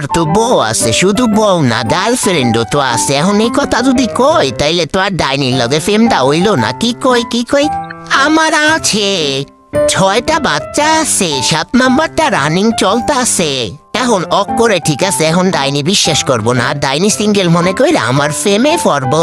আমার তো বউ আছে, শুধু বউ না গার্লফ্রেন্ডও তো আছে। এখন এই কথা যদি কই তাইলে তো আর ডাইনির লগে ফেমটা হইল না। কি কই আমার আছে 6টা বাচ্চা আছে, 7 নাম্বারটা রানিং চলতেছে। এখন অক করে ঠিক আছে, এখন ডাইনি বিশ্বাস করবো না, ডাইনি সিঙ্গেল মনে কইরা আমার ফেমে পড়বো।